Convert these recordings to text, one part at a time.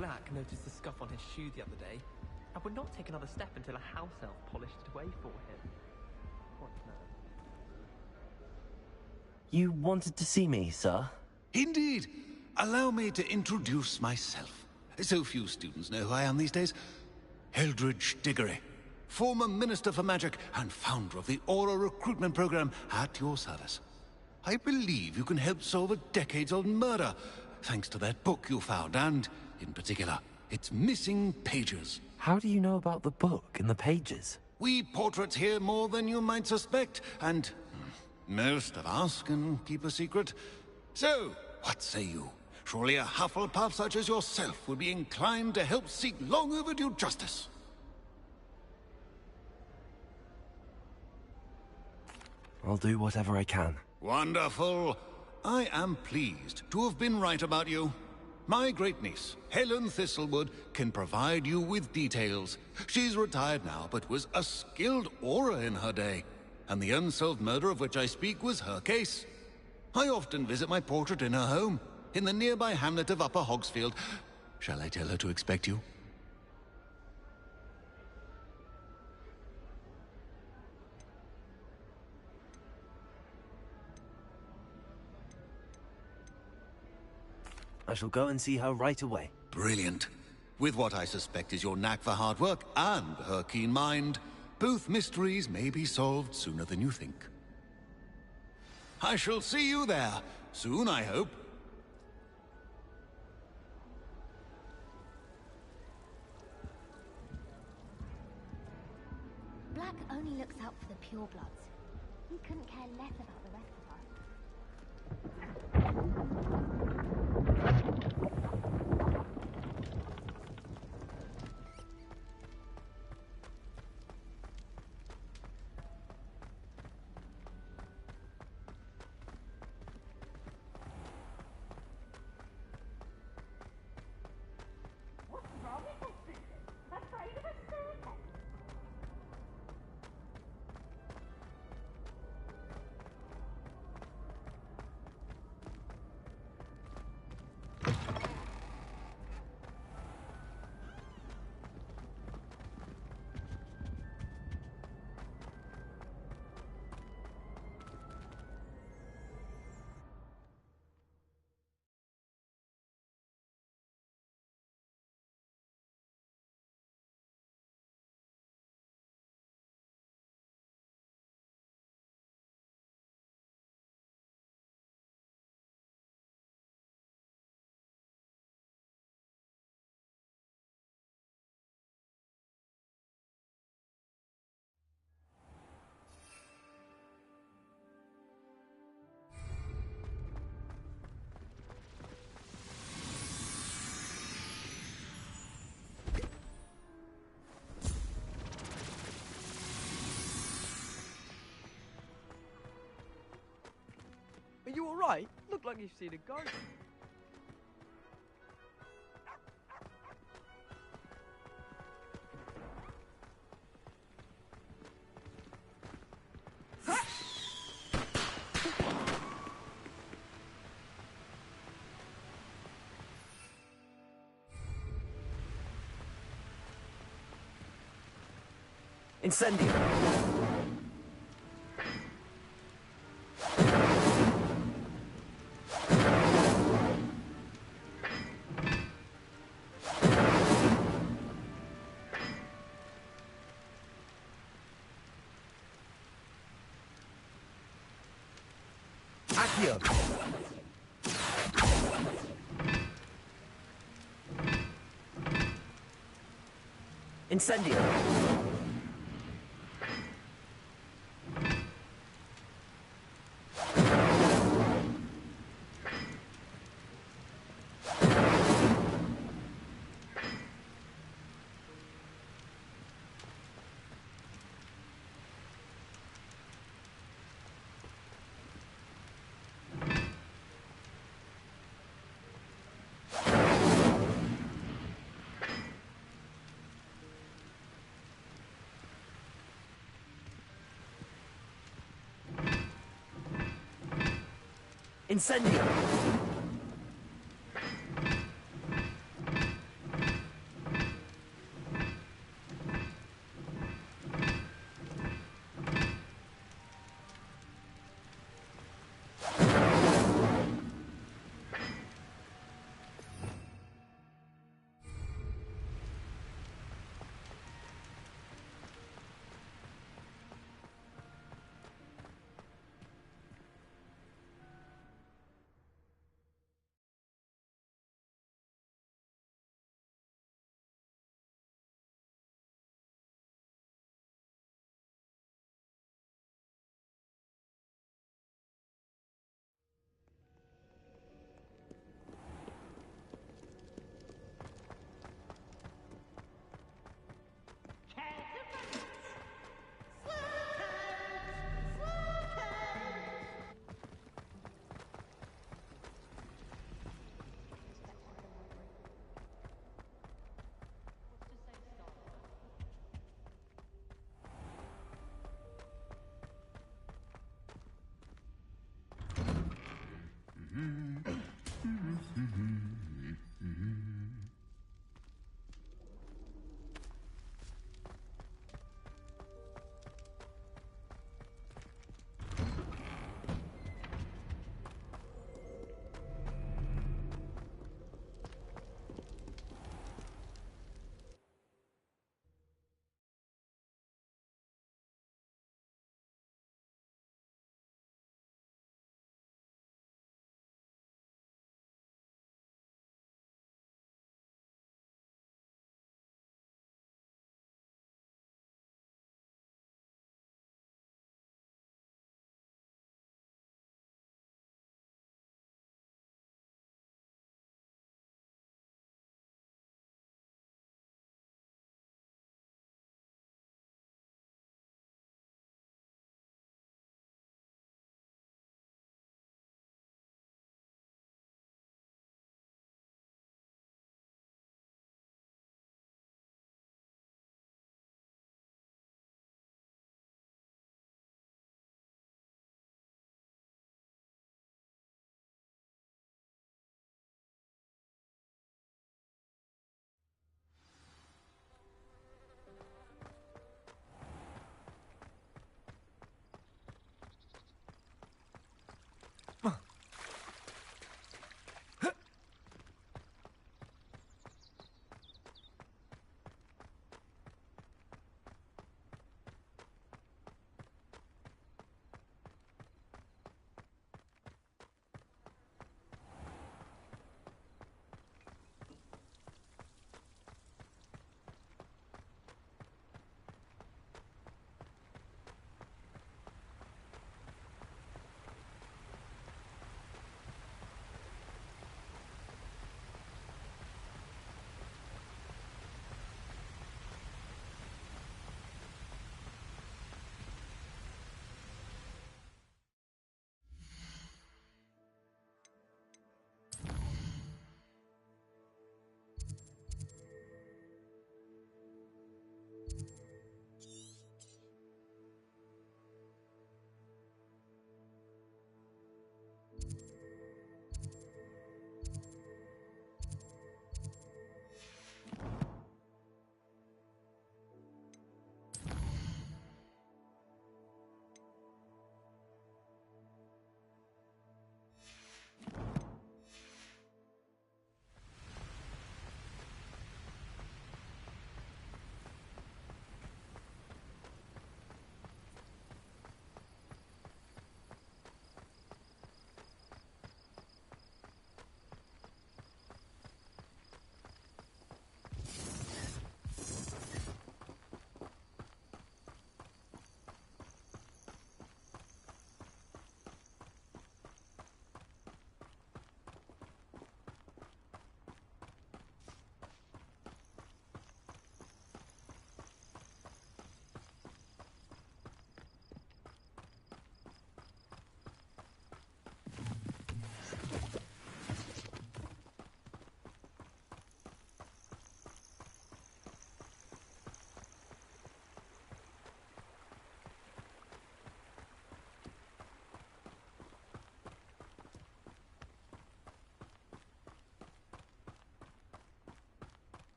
Glack noticed the scuff on his shoe the other day, and would not take another step until a house elf polished it away for him. What now? You wanted to see me, sir? Indeed. Allow me to introduce myself. So few students know who I am these days. Eldridge Diggory, former Minister for Magic and founder of the Aura recruitment program, at your service. I believe you can help solve a decades-old murder, thanks to that book you found, and, in particular, its missing pages. How do you know about the book and the pages? We portraits hear more than you might suspect, and most of us can keep a secret. So, what say you? Surely a Hufflepuff such as yourself would be inclined to help seek long overdue justice. I'll do whatever I can. Wonderful. I am pleased to have been right about you. My great-niece, Helen Thistlewood, can provide you with details. She's retired now, but was a skilled aura in her day. And the unsolved murder of which I speak was her case. I often visit my portrait in her home, in the nearby hamlet of Upper Hogsfield. Shall I tell her to expect you? I shall go and see her right away. Brilliant. With what I suspect is your knack for hard work and her keen mind, both mysteries may be solved sooner than you think. I shall see you there, soon I hope. Black only looks out for the purebloods. He couldn't care less about the rest of us. What's wrong with this person? Afraid of a serpent? Are you alright? Look like you've seen a ghost. Incendio! Accio! Incendio! Incendio!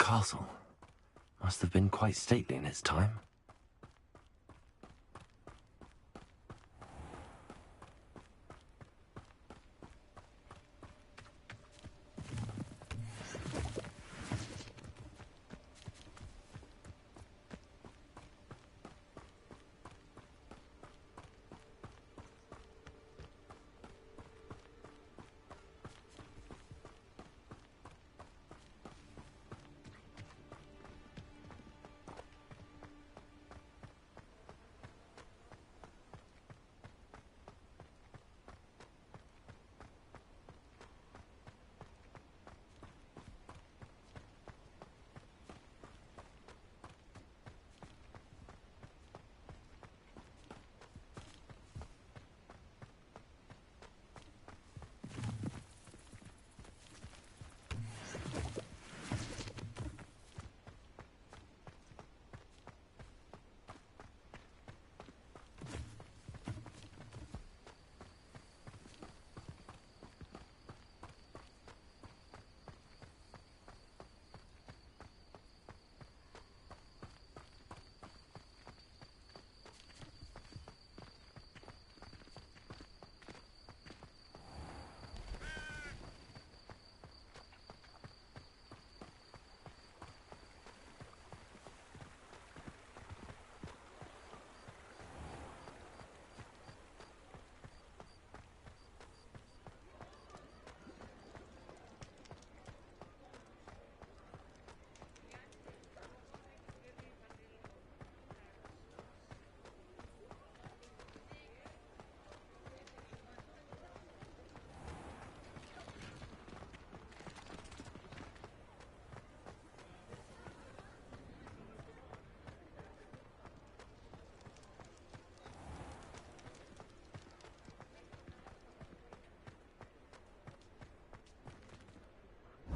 castle. Must have been quite stately in its time.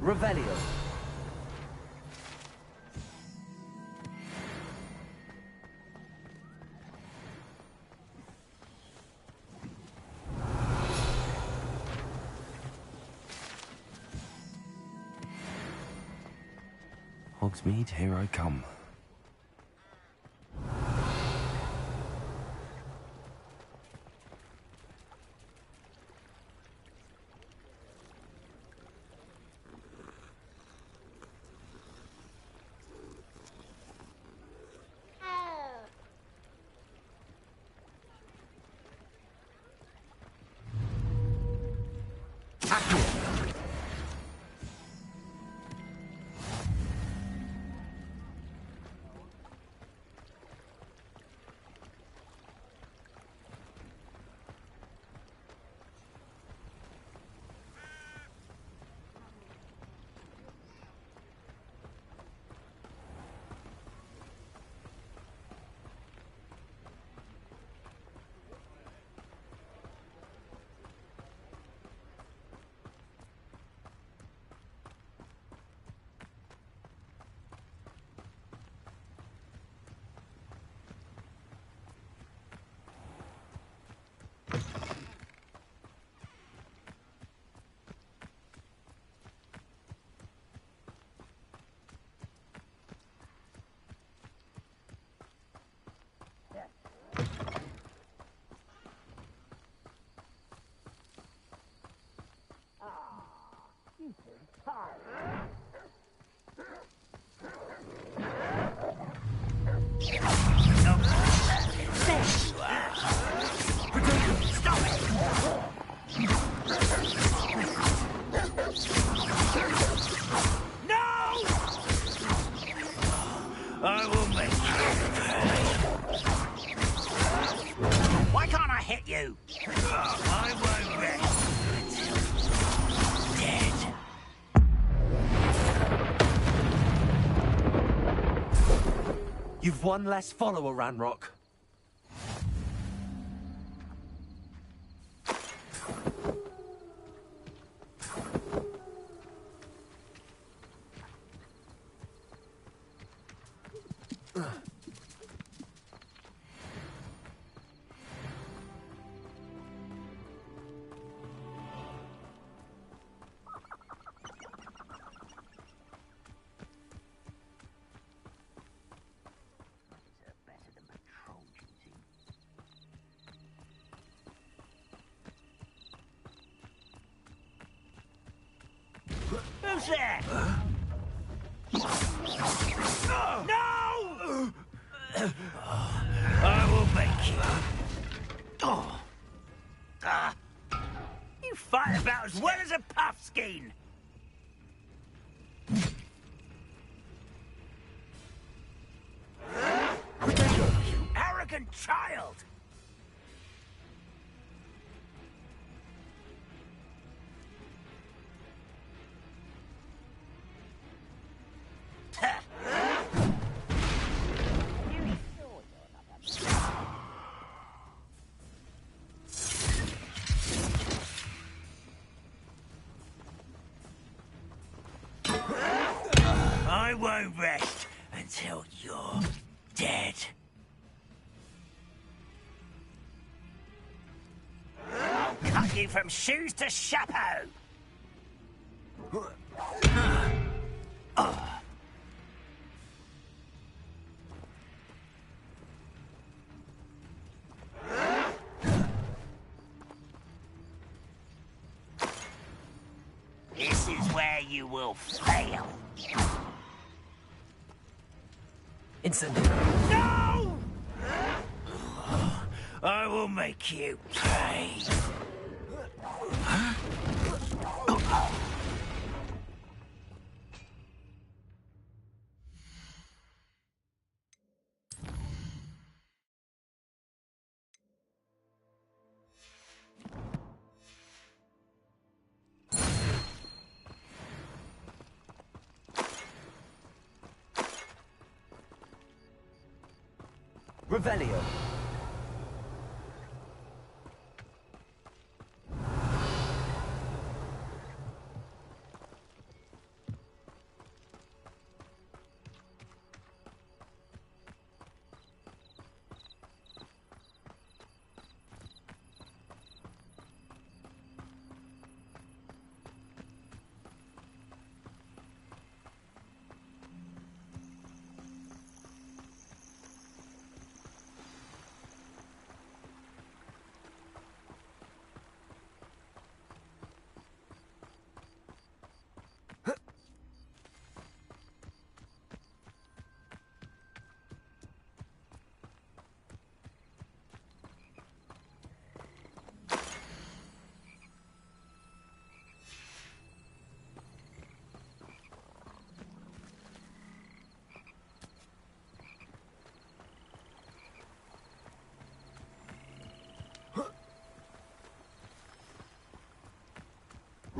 Revelio. Hogsmeade, here I come. I will make you. Why can't I hit you? I won't rest until dead. You've one less follower, Ranrock. Who's there? No! I will make you. You fight about as well as a puffskein. You arrogant child! I won't rest until you're dead. I'll cut you from shoes to chapeau. This is where you will fail. Incendiary. No! I will make you pay. Revelio.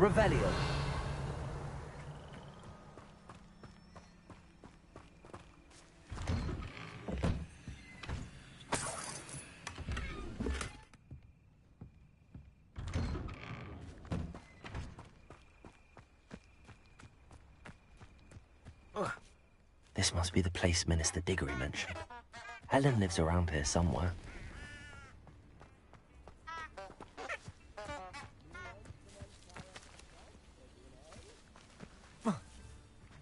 Revelio. This must be the place Minister Diggory mentioned. Helen lives around here somewhere.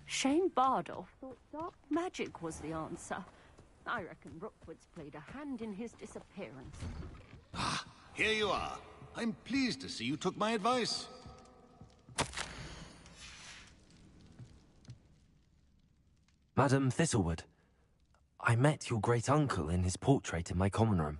Shane Bardolph thought dark magic was the answer. I reckon Rookwood's played a hand in his disappearance. Ah, here you are. I'm pleased to see you took my advice. Madam Thistlewood, I met your great-uncle in his portrait in my common room.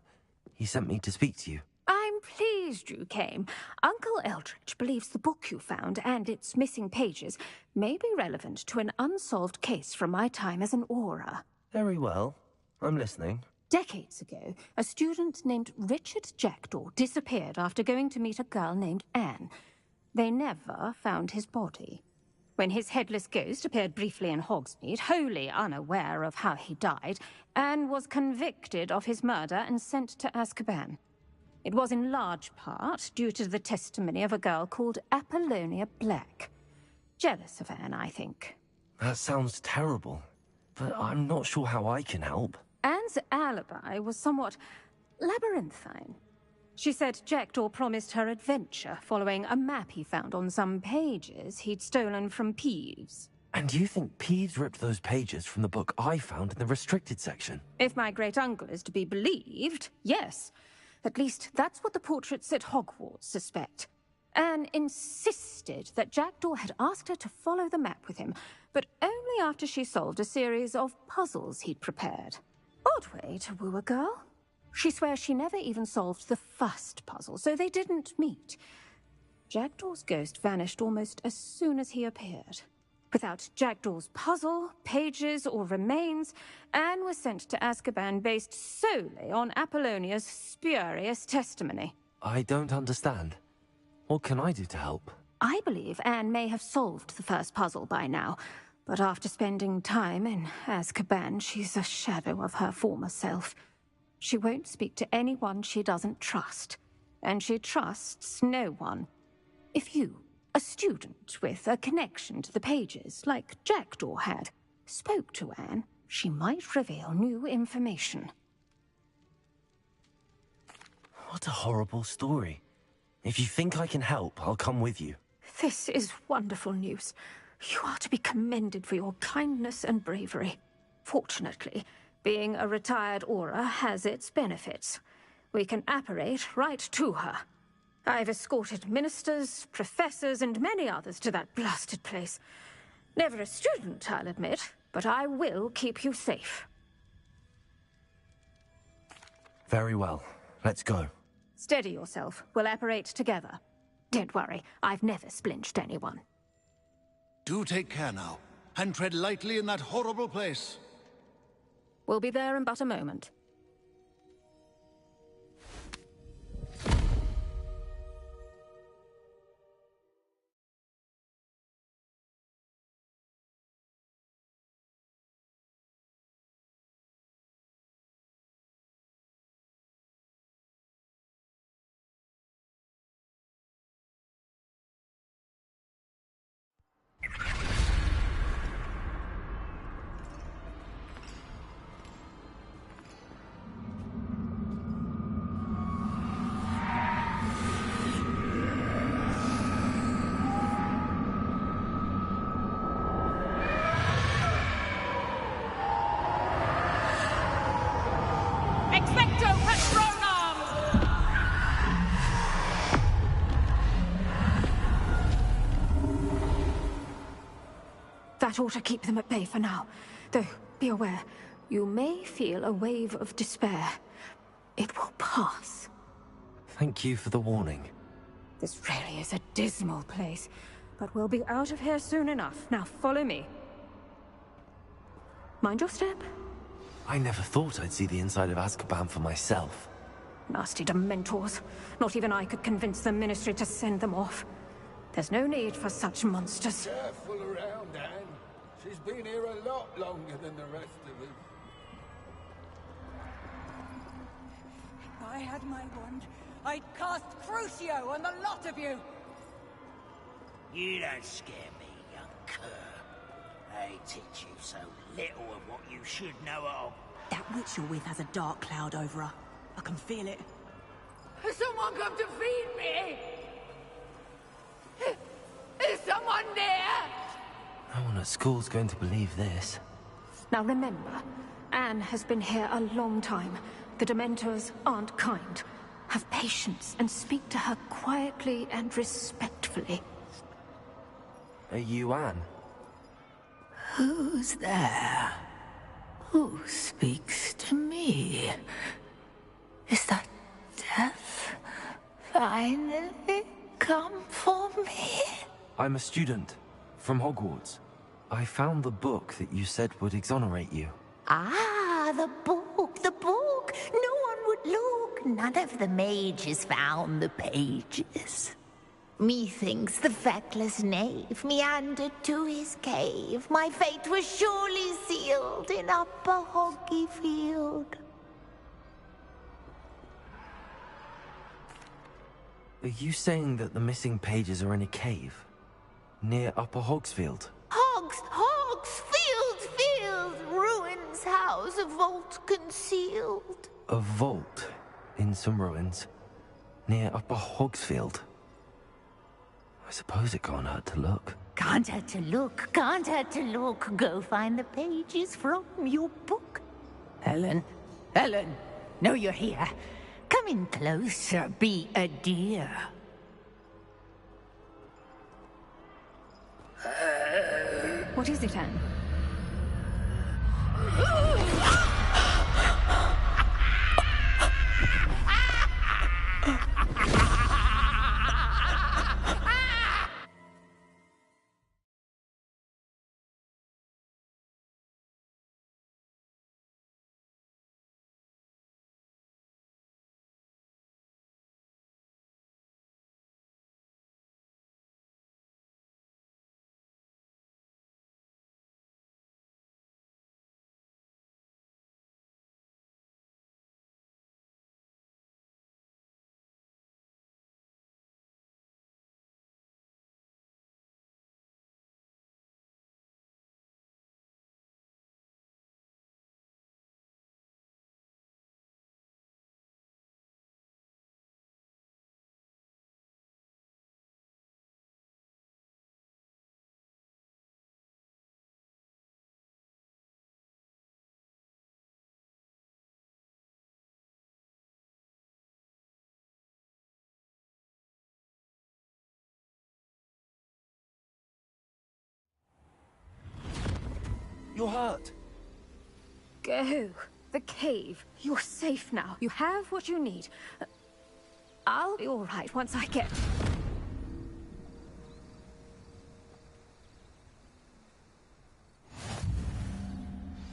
He sent me to speak to you. I'm pleased you came. Uncle Eldridge believes the book you found and its missing pages may be relevant to an unsolved case from my time as an aura. Very well. I'm listening. Decades ago, a student named Richard Jackdaw disappeared after going to meet a girl named Anne. They never found his body. When his headless ghost appeared briefly in Hogsmeade, wholly unaware of how he died, Anne was convicted of his murder and sent to Azkaban. It was in large part due to the testimony of a girl called Apollonia Black. Jealous of Anne, I think. That sounds terrible, but I'm not sure how I can help. Anne's alibi was somewhat labyrinthine. She said Jackdaw promised her adventure following a map he found on some pages he'd stolen from Peeves. And you think Peeves ripped those pages from the book I found in the restricted section? If my great-uncle is to be believed, yes. At least that's what the portraits at Hogwarts suspect. Anne insisted that Jackdaw had asked her to follow the map with him, but only after she solved a series of puzzles he'd prepared. Odd way to woo a girl. She swears she never even solved the first puzzle, so they didn't meet. Jackdaw's ghost vanished almost as soon as he appeared. Without Jackdaw's puzzle, pages, or remains, Anne was sent to Azkaban based solely on Apollonia's spurious testimony. I don't understand. What can I do to help? I believe Anne may have solved the first puzzle by now, but after spending time in Azkaban, she's a shadow of her former self. She won't speak to anyone she doesn't trust, and she trusts no one. If you, a student with a connection to the pages, like Jackdaw had, spoke to Anne, she might reveal new information. What a horrible story. If you think I can help, I'll come with you. This is wonderful news. You are to be commended for your kindness and bravery. Fortunately, being a retired aura has its benefits. We can apparate right to her. I've escorted ministers, professors, and many others to that blasted place. Never a student, I'll admit, but I will keep you safe. Very well. Let's go. Steady yourself. We'll apparate together. Don't worry, I've never splinched anyone. Do take care now, and tread lightly in that horrible place. We'll be there in but a moment. Expecto Patronum! That ought to keep them at bay for now. Though, be aware, you may feel a wave of despair. It will pass. Thank you for the warning. This really is a dismal place, but we'll be out of here soon enough. Now follow me. Mind your step. I never thought I'd see the inside of Azkaban for myself. Nasty Dementors. Not even I could convince the Ministry to send them off. There's no need for such monsters. Careful around, Anne. She's been here a lot longer than the rest of us. If I had my wand, I'd cast Crucio on the lot of you! You don't scare me, young cur. I teach you so little of what you should know of. That witch you're with has a dark cloud over her. I can feel it. Has someone come to feed me? Is someone there? No one at school's going to believe this. Now remember, Anne has been here a long time. The Dementors aren't kind. Have patience and speak to her quietly and respectfully. Are you Anne? Who's there? Who speaks to me? Is that death finally come for me? I'm a student from Hogwarts. I found the book that you said would exonerate you. Ah, the book, the book. No one would look. None of the mages found the pages. Methinks the feckless knave meandered to his cave. My fate was surely sealed in Upper Hoggyfield. Are you saying that the missing pages are in a cave? Near Upper Hogsfield? Field, ruins house, a vault concealed. A vault in some ruins? Near Upper Hogsfield? I suppose it can't hurt to look. Can't hurt to look, can't hurt to look. Go find the pages from your book. Helen, know you're here. Come in closer, be a dear. What is it, Anne? You're hurt. Go. The cave. You're safe now. You have what you need. I'll be all right once I get...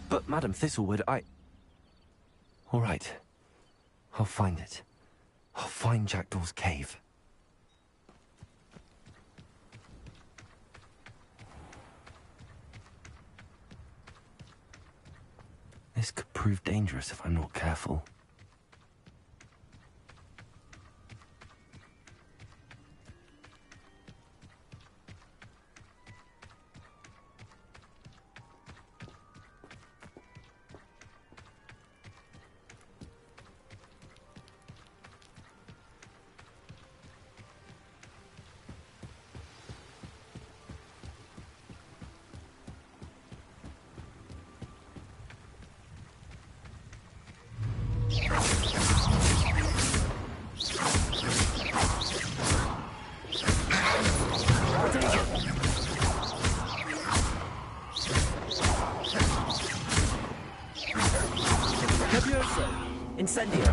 But, Madam Thistlewood, All right. I'll find it. I'll find Jackdaw's cave. This could prove dangerous if I'm not careful. Incendio.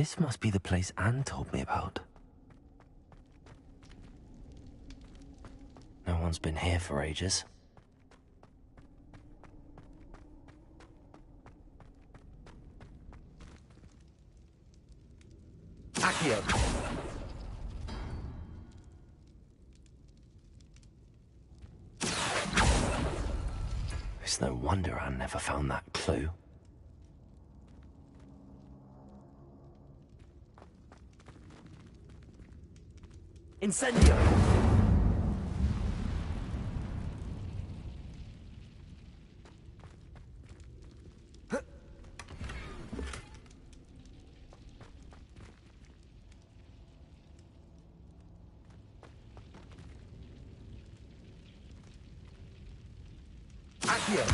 This must be the place Anne told me about. No one's been here for ages. Accio! It's no wonder Anne never found that clue. Incendio! Accio!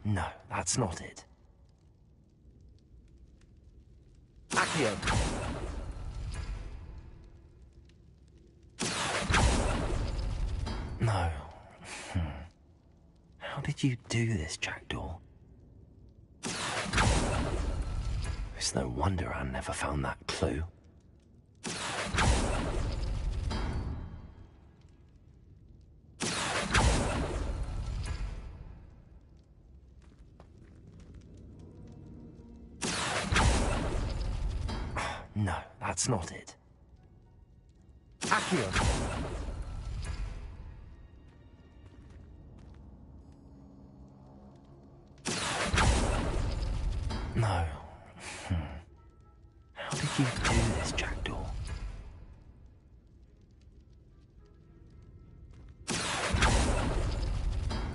No, that's not it. Accio! No. How did you do this, Jackdaw? It's no wonder Anne never found that clue. No, that's not it. Accio! No. How did you do this, Jackdaw?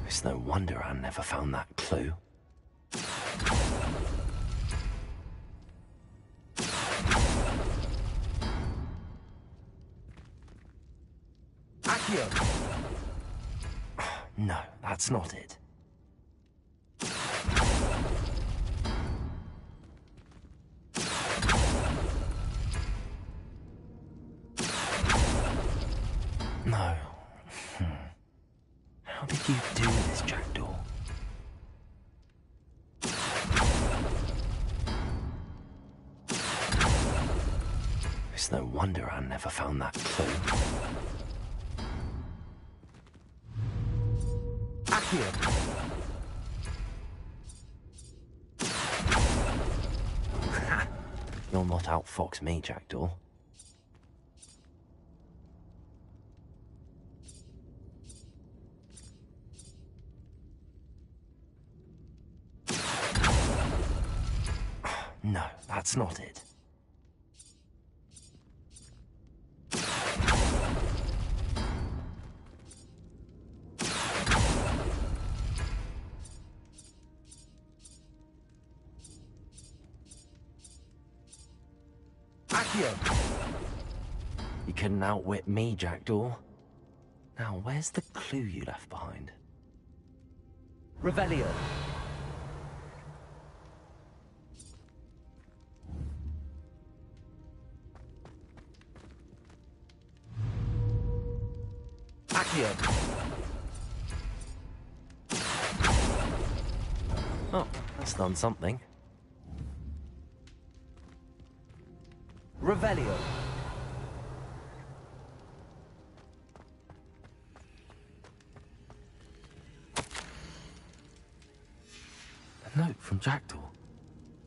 It's no wonder Anne never found that clue. Accio! No, that's not it. No. How did you do this, Jackdaw? It's no wonder Anne never found that clue. Accio! You'll not outfox me, Jackdaw. No, that's not it. Accio! You couldn't outwit me, Jackdaw. Now, where's the clue you left behind? Revelio! Accio! Oh, that's done something. Revelio! A note from Jackdaw.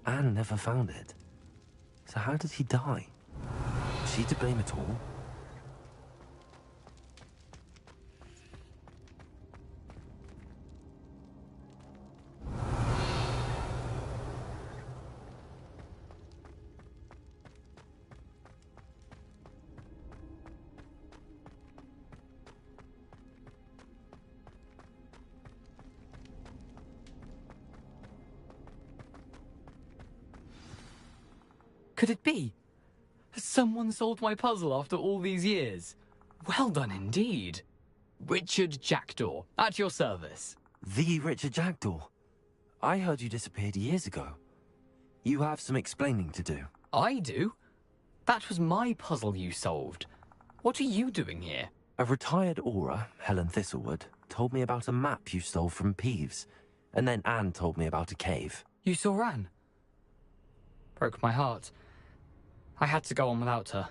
Anne never found it. So how did he die? Was she to blame at all? Could it be? Someone solved my puzzle after all these years. Well done indeed. Richard Jackdaw, at your service. The Richard Jackdaw? I heard you disappeared years ago. You have some explaining to do. I do? That was my puzzle you solved. What are you doing here? A retired aura, Helen Thistlewood, told me about a map you stole from Peeves, and then Anne told me about a cave. You saw Anne? Broke my heart. I had to go on without her.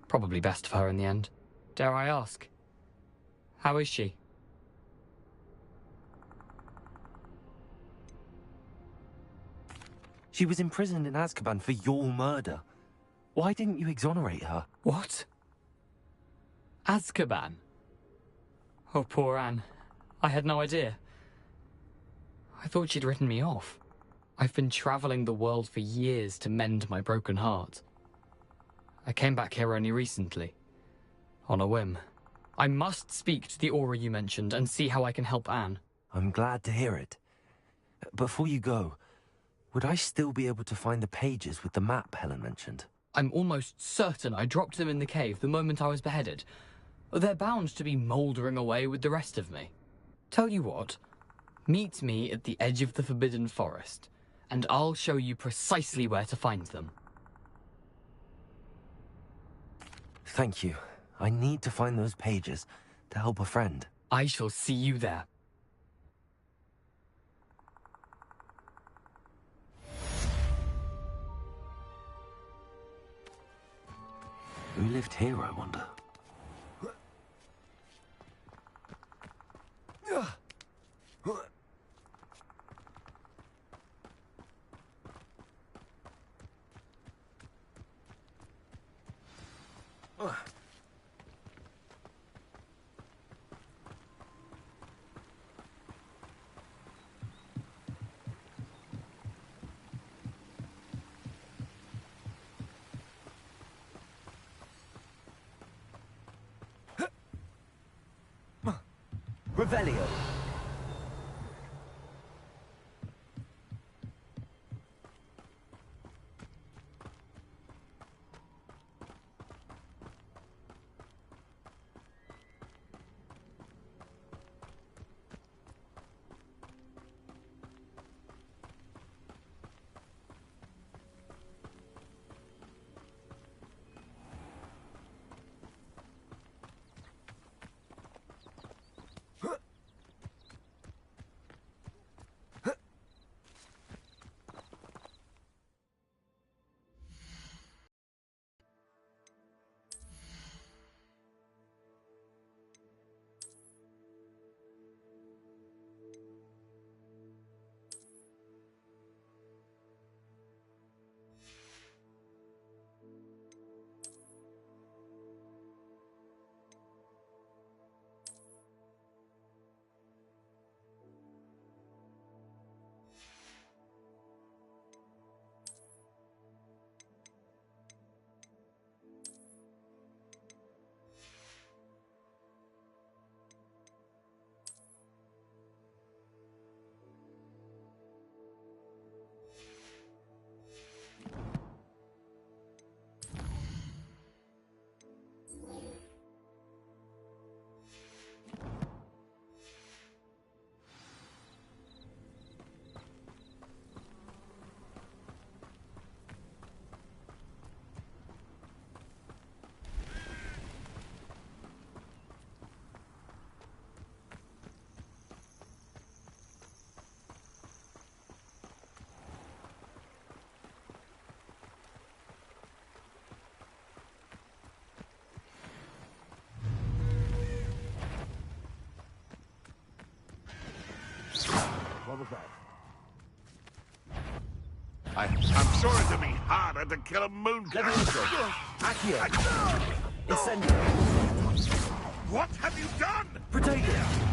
Probably best for her in the end. Dare I ask? How is she? She was imprisoned in Azkaban for your murder. Why didn't you exonerate her? What? Azkaban? Oh, poor Anne. I had no idea. I thought she'd written me off. I've been traveling the world for years to mend my broken heart. I came back here only recently. On a whim. I must speak to the aura you mentioned and see how I can help Anne. I'm glad to hear it. Before you go, would I still be able to find the pages with the map Helen mentioned? I'm almost certain I dropped them in the cave the moment I was beheaded. They're bound to be mouldering away with the rest of me. Tell you what, meet me at the edge of the Forbidden Forest, and I'll show you precisely where to find them. Thank you. I need to find those pages to help a friend. I shall see you there. Who lived here, I wonder? Revelio. What was that? I'm sure it'd be harder to kill a moon cow. Accio. Incendio. What have you done? Protegia.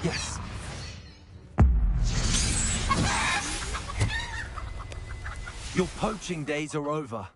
Yes. Your poaching days are over.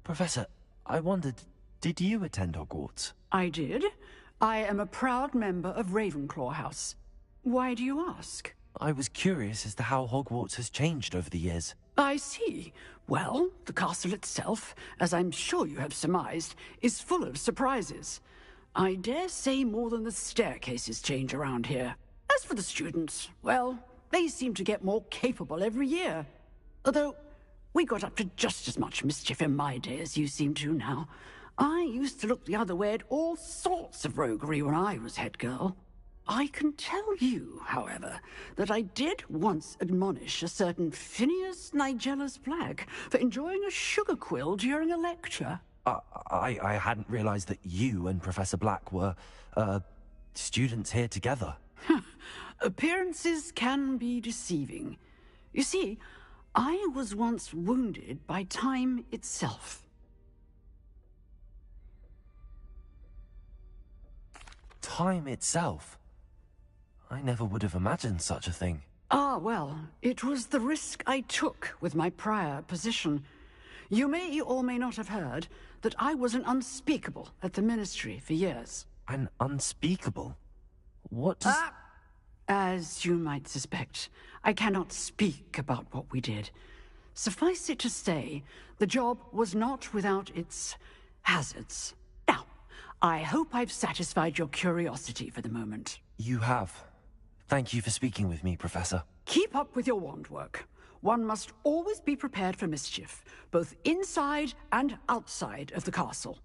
Professor, I wondered, did you attend Hogwarts? I did. I am a proud member of Ravenclaw House. Why do you ask? I was curious as to how Hogwarts has changed over the years. I see. Well, the castle itself, as I'm sure you have surmised, is full of surprises. I dare say more than the staircases change around here. As for the students, well, they seem to get more capable every year. Although, we got up to just as much mischief in my day as you seem to now. I used to look the other way at all sorts of roguery when I was head girl. I can tell you, however, that I did once admonish a certain Phineas Nigellus Black for enjoying a sugar quill during a lecture. I hadn't realized that you and Professor Black were, students here together. Appearances can be deceiving. You see, I was once wounded by time itself. Time itself? I never would have imagined such a thing. Ah, well, it was the risk I took with my prior position. You may or may not have heard that I was an unspeakable at the Ministry for years. An unspeakable? What does... As you might suspect, I cannot speak about what we did. Suffice it to say, the job was not without its hazards. Now, I hope I've satisfied your curiosity for the moment. You have. Thank you for speaking with me, Professor. Keep up with your wand work. One must always be prepared for mischief, both inside and outside of the castle.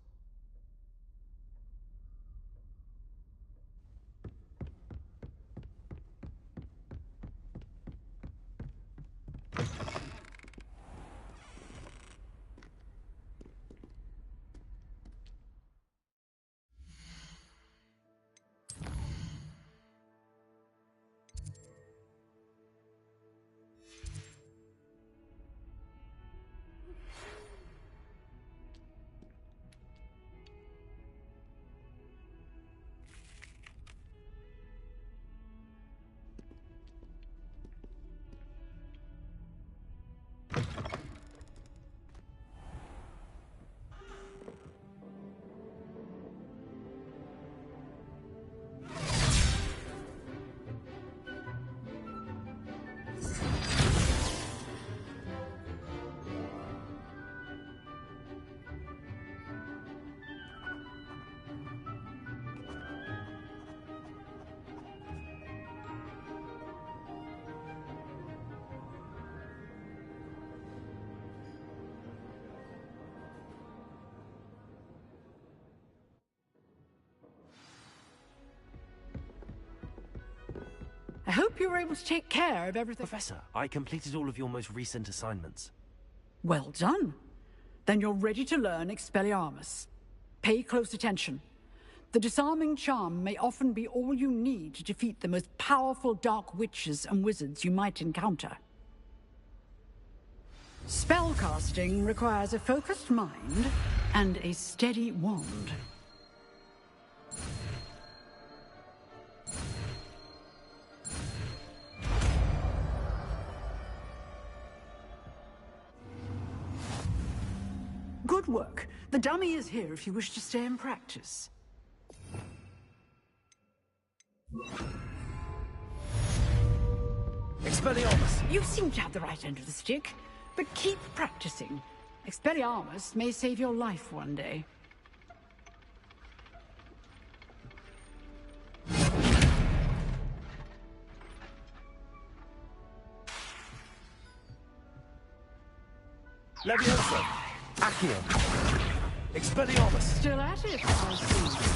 I hope you were able to take care of everything. Professor, I completed all of your most recent assignments. Well done. Then you're ready to learn Expelliarmus. Pay close attention. The disarming charm may often be all you need to defeat the most powerful dark witches and wizards you might encounter. Spellcasting requires a focused mind and a steady wand. Good work. The dummy is here if you wish to stay and practice. Expelliarmus! You seem to have the right end of the stick, but keep practicing. Expelliarmus may save your life one day. Leviosa! Accio! Expelliarmus! Still at it, I see.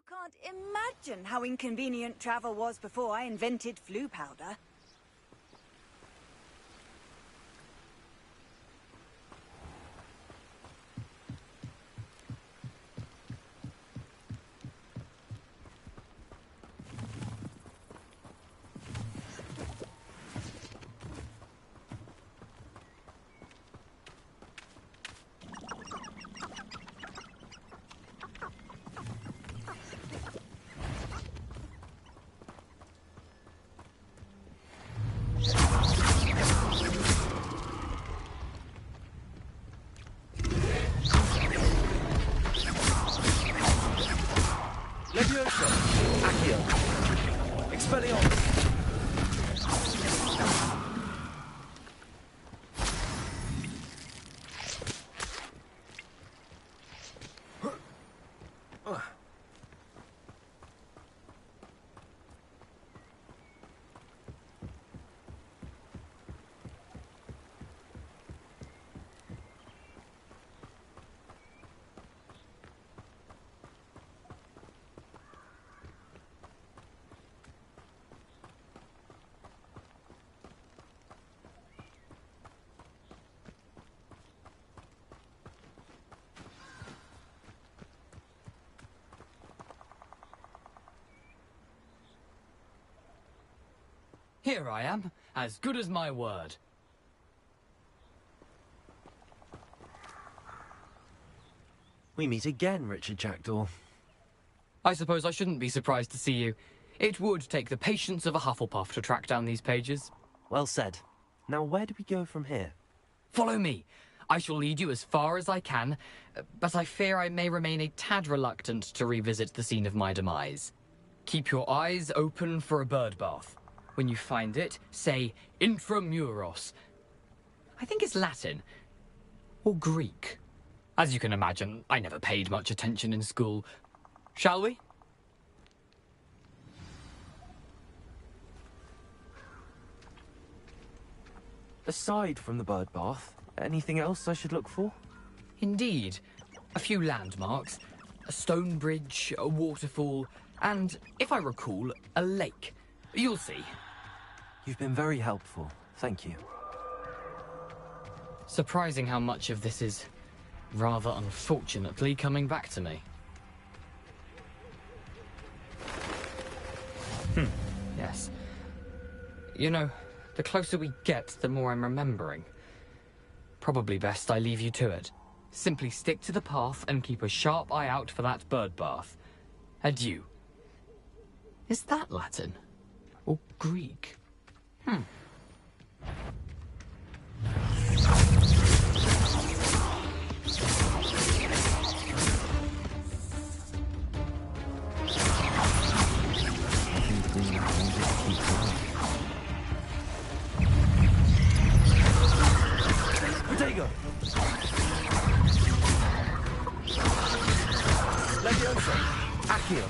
Can't imagine how inconvenient travel was before I invented flu powder. Here I am, as good as my word. We meet again, Richard Jackdaw. I suppose I shouldn't be surprised to see you. It would take the patience of a Hufflepuff to track down these pages. Well said. Now where do we go from here? Follow me. I shall lead you as far as I can, but I fear I may remain a tad reluctant to revisit the scene of my demise. Keep your eyes open for a bird bath. When you find it, say intramuros. I think it's Latin. Or Greek. As you can imagine, I never paid much attention in school. Shall we? Aside from the bird bath, anything else I should look for? Indeed. A few landmarks. A stone bridge, a waterfall, and, if I recall, a lake. You'll see. You've been very helpful. Thank you. Surprising how much of this is, rather unfortunately, coming back to me. Yes. You know, the closer we get, the more I'm remembering. Probably best I leave you to it. Simply stick to the path and keep a sharp eye out for that bird bath. Adieu. Is that Latin? Or Greek? Protego! Leviosa! Accio!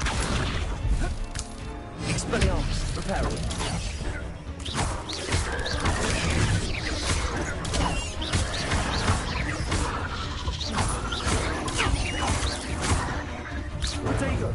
Expelliarmus! Reparo! Protego!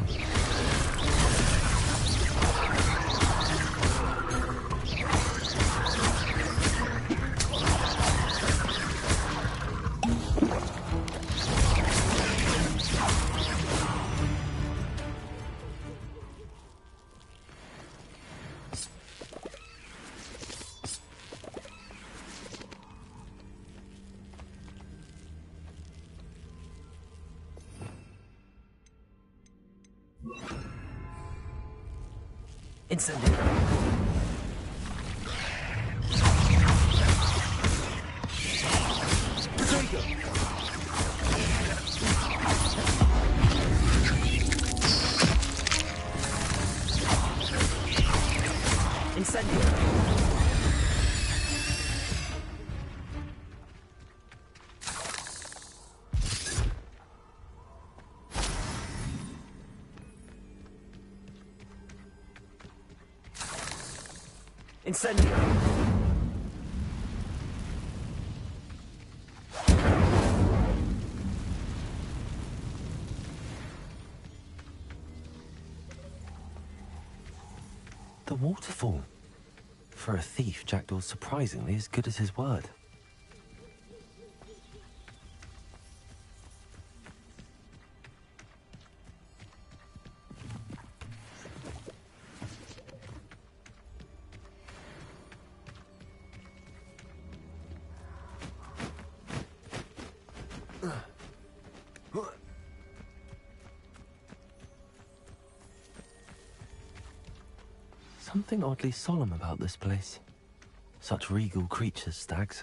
Incendio. Protego. Incendio. Incendio. The waterfall. For a thief, Jackdaw's surprisingly as good as his word. Something oddly solemn about this place. Such regal creatures, stags.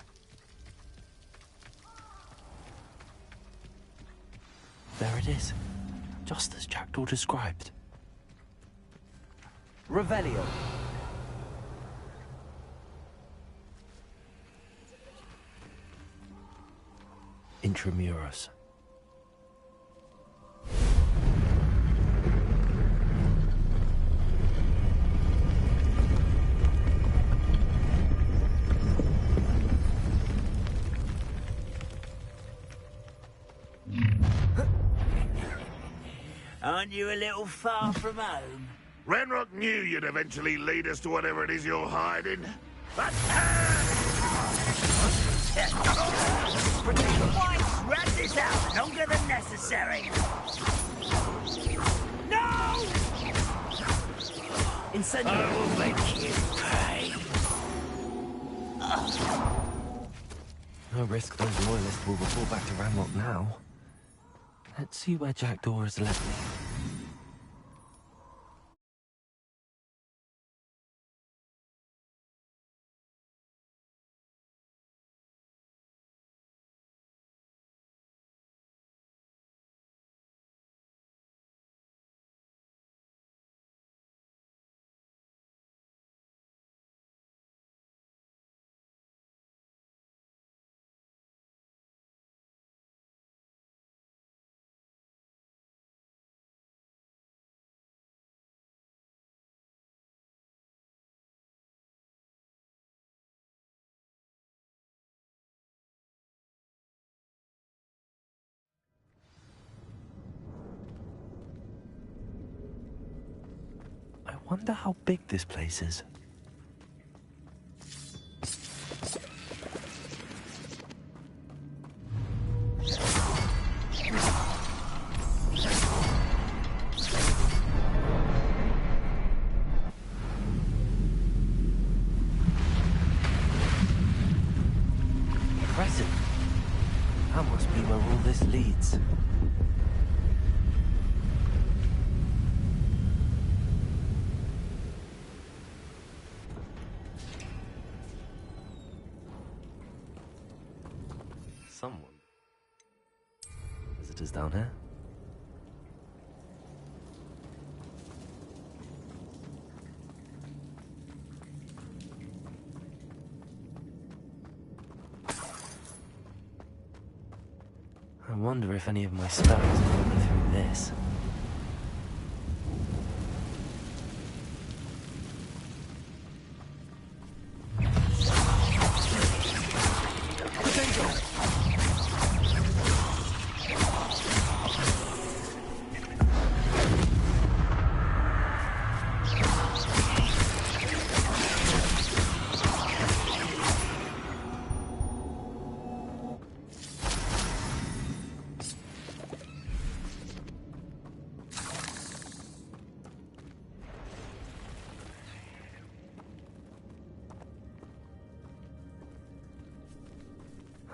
There it is, just as Jackdaw described. Revelio. Intramuros. Aren't you a little far from home? Renrock knew you'd eventually lead us to whatever it is you're hiding. But... Why drag this out longer than necessary? No! I will make you pay. No risk those loyalists will report back to Ranrock now. Let's see where Jackdaw has led me. I wonder how big this place is. Impressive. That must be where all this leads. Someone. Visitors down here? I wonder if any of my spells will me through this.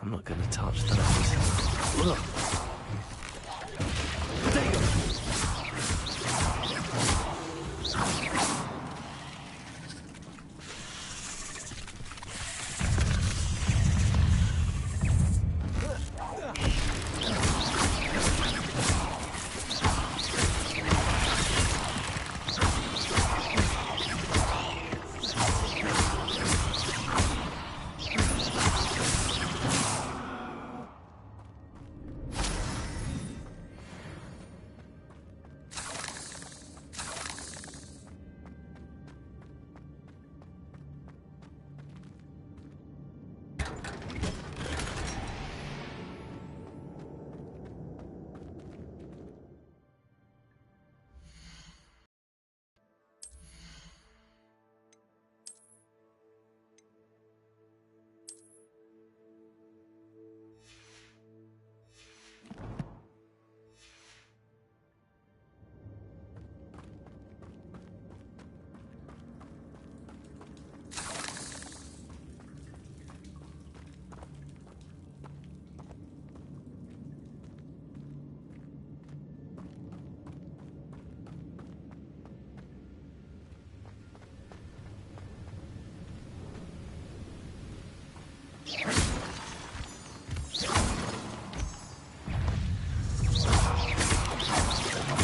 I'm not gonna touch those. Ugh.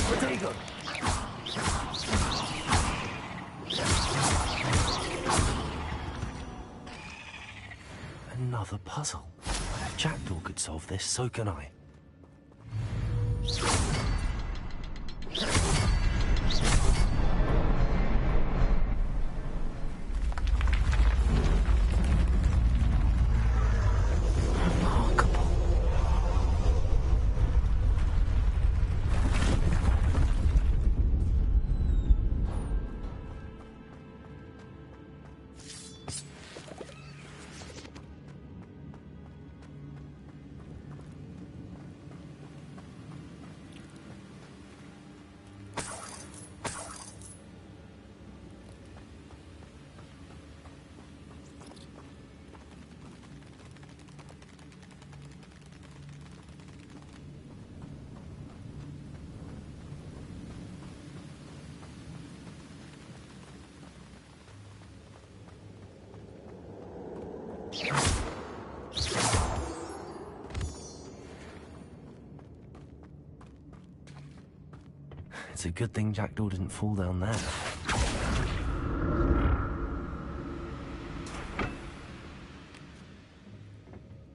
Potato! Another puzzle. If Jackdaw could solve this, so can I. It's a good thing Jackdaw didn't fall down there.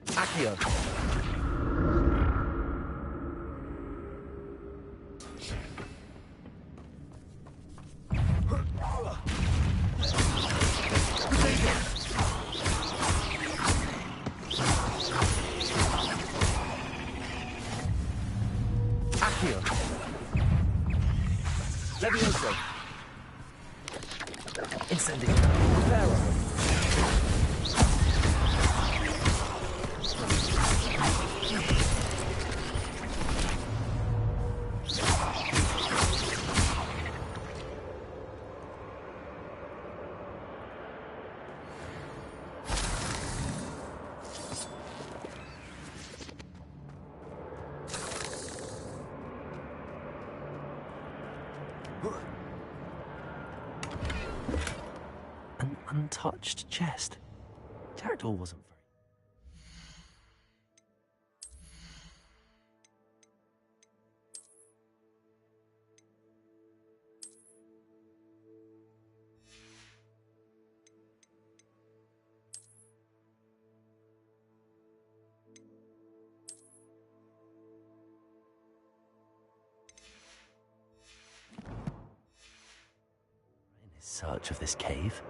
Accio! Levioso. Incendio. Pharaoh. An untouched chest. Jackdaw wasn't very... in his search of this cave.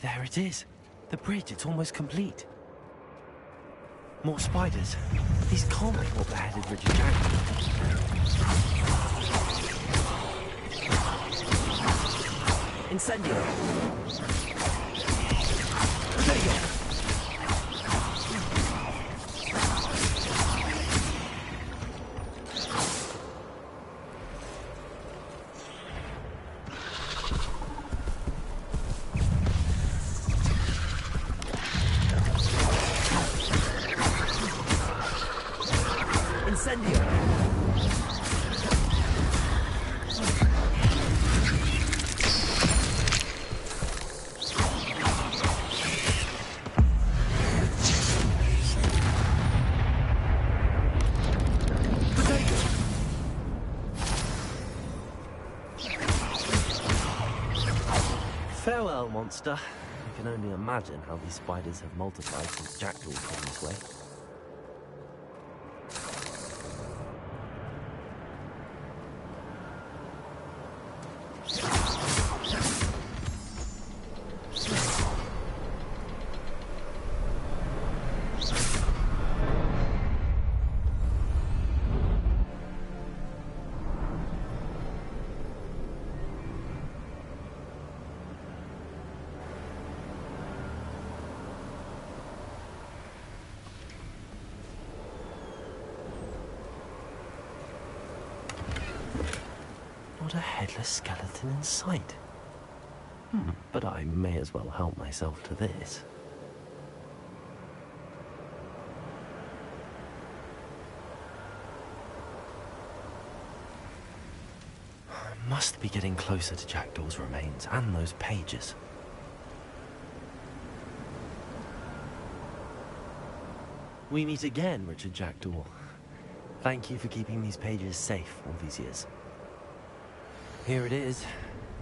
There it is. The bridge, it's almost complete. More spiders. These can't be what beheaded Richard Jackson. Incendio. There you go. Incendio! Farewell, monster. I can only imagine how these spiders have multiplied since Jackdaw came this way. Not a headless skeleton in sight. But I may as well help myself to this. must be getting closer to Jackdaw's remains and those pages. We meet again, Richard Jackdaw. Thank you for keeping these pages safe all these years. Here it is,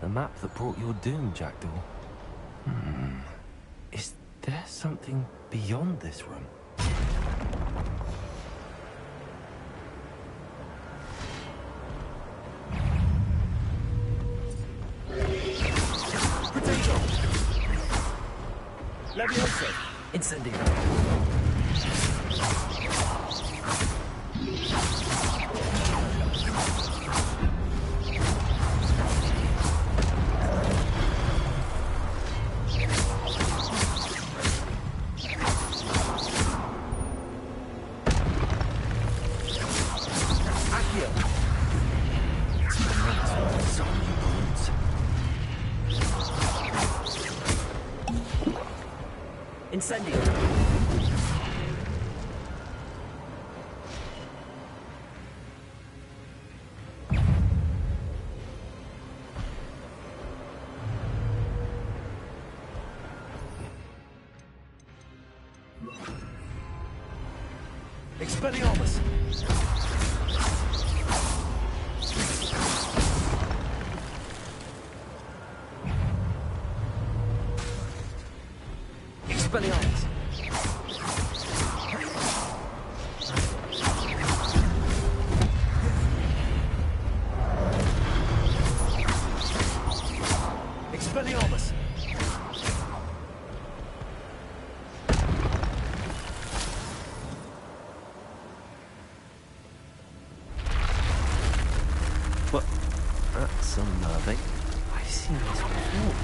the map that brought your doom, Jackdaw. Is there something beyond this room? Potato! Levioso! Incendio! Incendio! Expelliarmus! Expelliarmus! Expelliarmus! But that's unnerving. I've seen this before.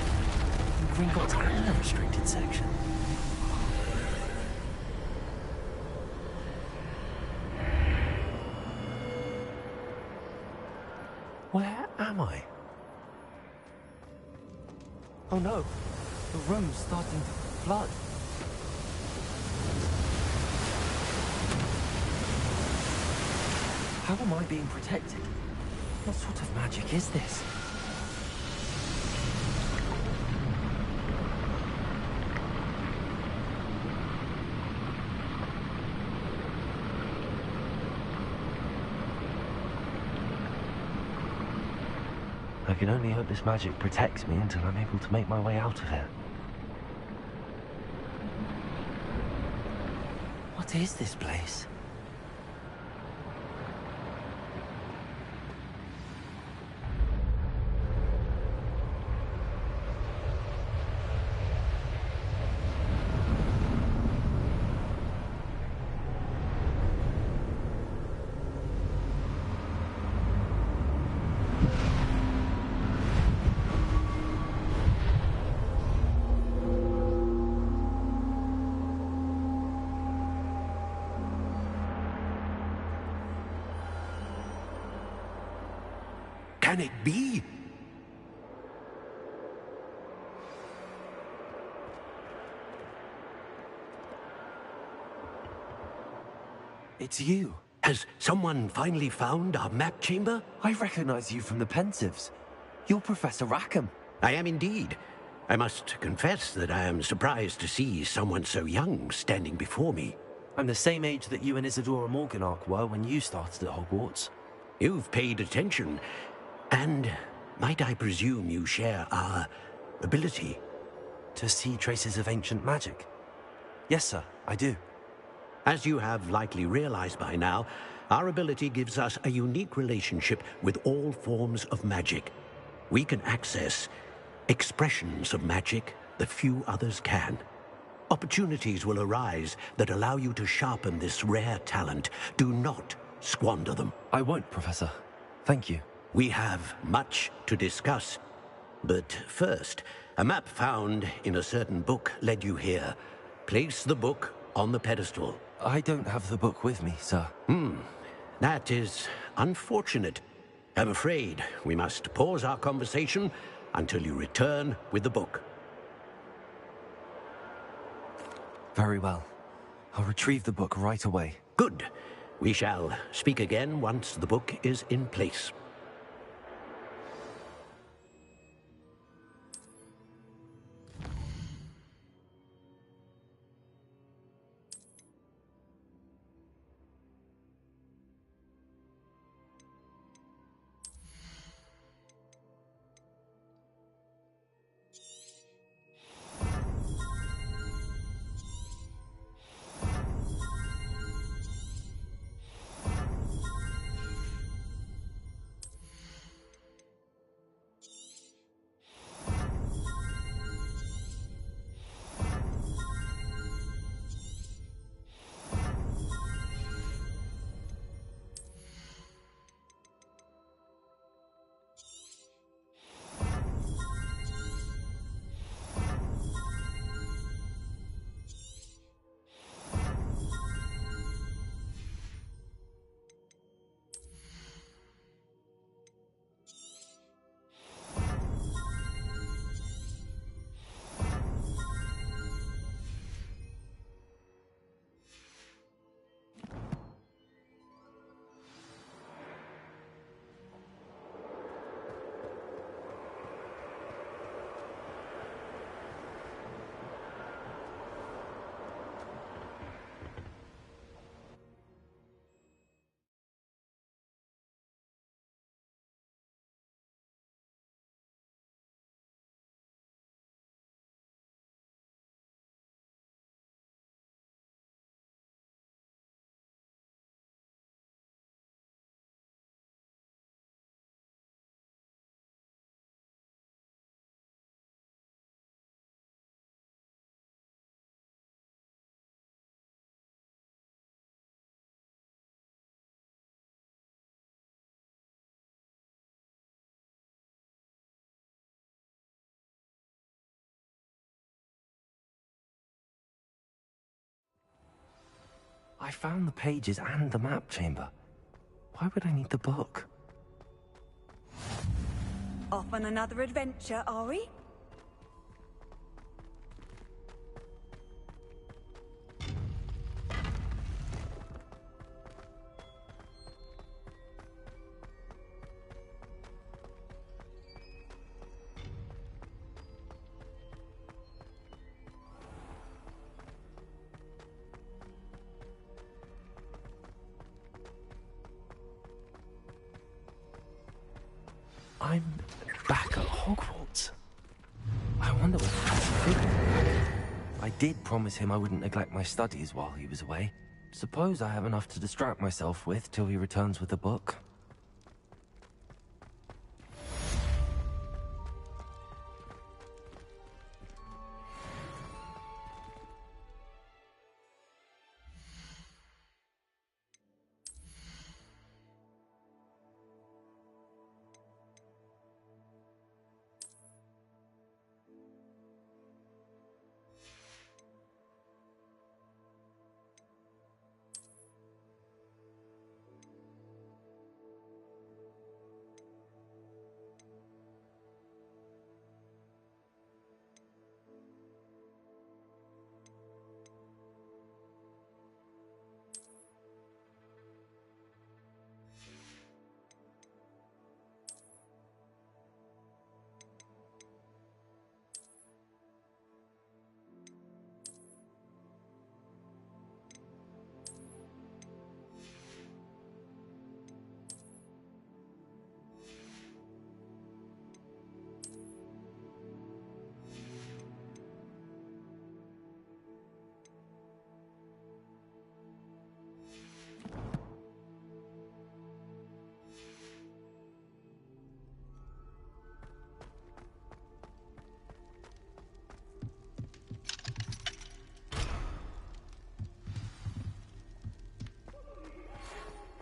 In Gringotts and the restricted section. Where am I? Oh no, the room's starting to flood. How am I being protected? What sort of magic is this? I can only hope this magic protects me until I'm able to make my way out of here. What is this place? Can it be? It's you. Has someone finally found our map chamber? I recognize you from the Pensives. You're Professor Rackham. I am indeed. I must confess that I am surprised to see someone so young standing before me. I'm the same age that you and Isadora Morganach were when you started at Hogwarts. You've paid attention. And might I presume you share our ability? To see traces of ancient magic? Yes, sir, I do. As you have likely realized by now, our ability gives us a unique relationship with all forms of magic. We can access expressions of magic that few others can. Opportunities will arise that allow you to sharpen this rare talent. Do not squander them. I won't, Professor. Thank you. We have much to discuss. But first, a map found in a certain book led you here. Place the book on the pedestal. I don't have the book with me, sir. That is unfortunate. I'm afraid we must pause our conversation until you return with the book. Very well. I'll retrieve the book right away. Good. We shall speak again once the book is in place. I found the pages and the map chamber. Why would I need the book? Off on another adventure, are we? I'm back at Hogwarts. I wonder what Professor Figgle. I did promise him I wouldn't neglect my studies while he was away. Suppose I have enough to distract myself with till he returns with the book.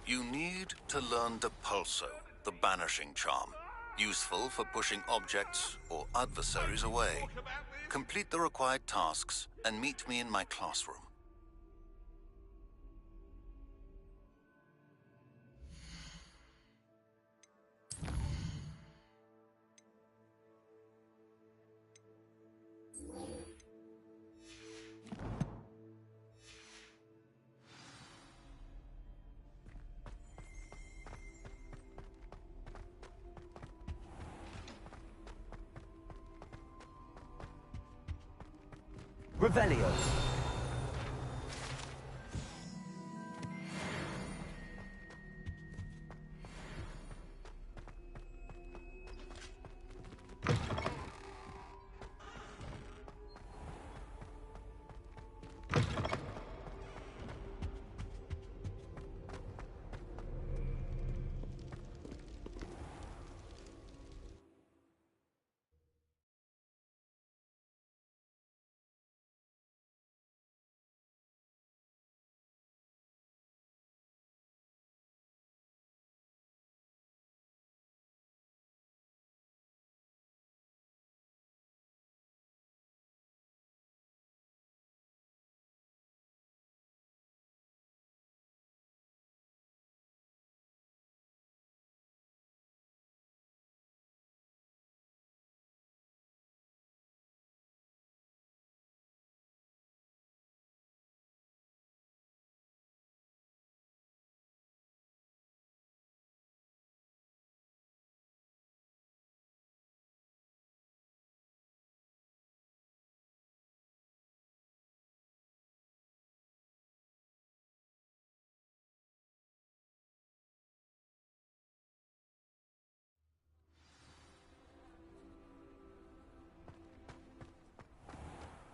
You need to learn the Pulso, the banishing charm, useful for pushing objects or adversaries away. Complete the required tasks and meet me in my classroom. Revelio.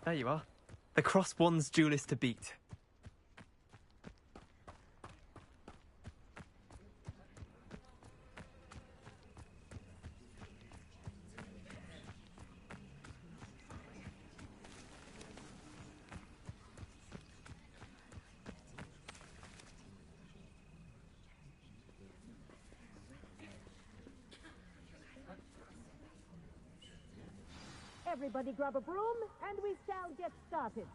There you are. The Cross Wands duelist to beat. Everybody grab a broom, and we shall get started.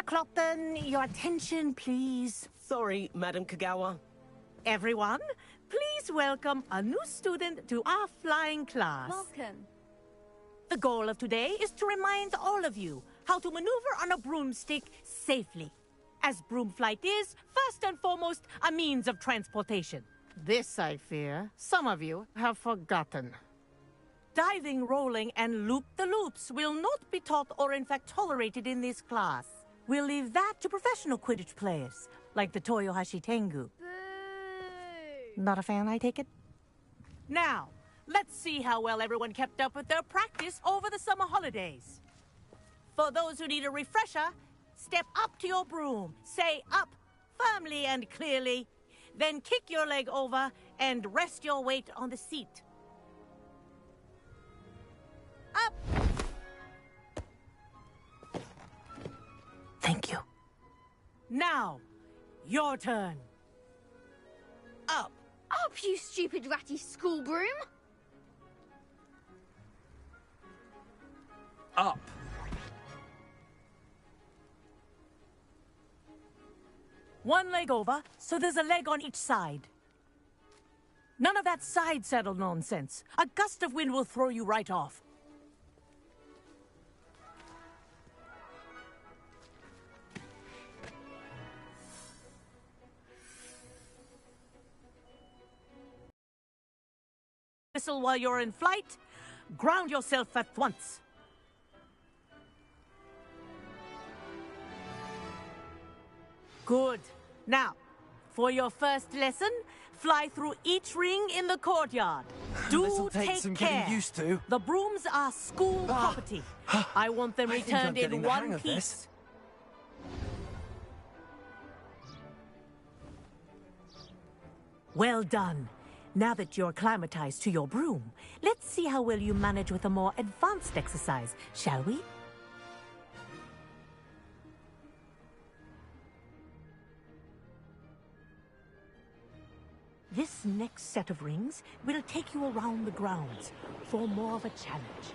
Clopton, your attention, please. Sorry, Madam Kagawa. Everyone, please welcome a new student to our flying class. Welcome. The goal of today is to remind all of you how to maneuver on a broomstick safely. As broom flight is, first and foremost, a means of transportation. This, I fear, some of you have forgotten. Diving, rolling, and loop-the-loops will not be taught or in fact tolerated in this class. We'll leave that to professional Quidditch players, like the Toyohashi Tengu. Not a fan, I take it? Now, let's see how well everyone kept up with their practice over the summer holidays. For those who need a refresher, step up to your broom, say up firmly and clearly, then kick your leg over and rest your weight on the seat. Up! Thank you. Now, your turn. Up. Up, you stupid ratty school broom! Up. One leg over, so there's a leg on each side. None of that side saddle nonsense. A gust of wind will throw you right off. Whistle while you're in flight. Ground yourself at once. Good. Now, for your first lesson, fly through each ring in the courtyard. This'll Do take take some care. getting used to. The brooms are school property. I want them I think I'm returned getting in the hang one of piece. this. Well done. Now that you're acclimatized to your broom, let's see how well you manage with a more advanced exercise, shall we? This next set of rings will take you around the grounds for more of a challenge.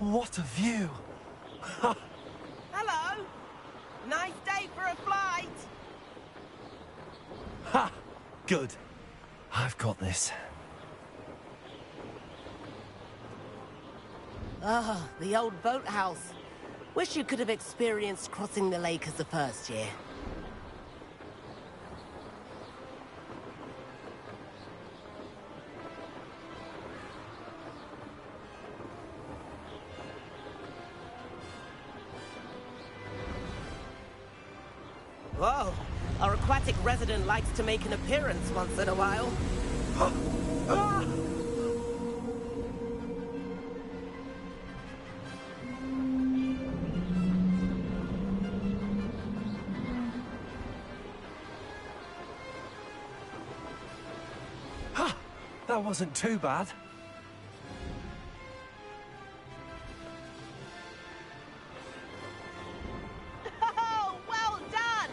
What a view! Hello! Nice day for a flight! Ha! Good. I've got this. Ah, the old boathouse. Wish you could have experienced crossing the lake as a first year. Whoa! Our aquatic resident likes to make an appearance once in a while. Ha! That wasn't too bad. Oh, well done!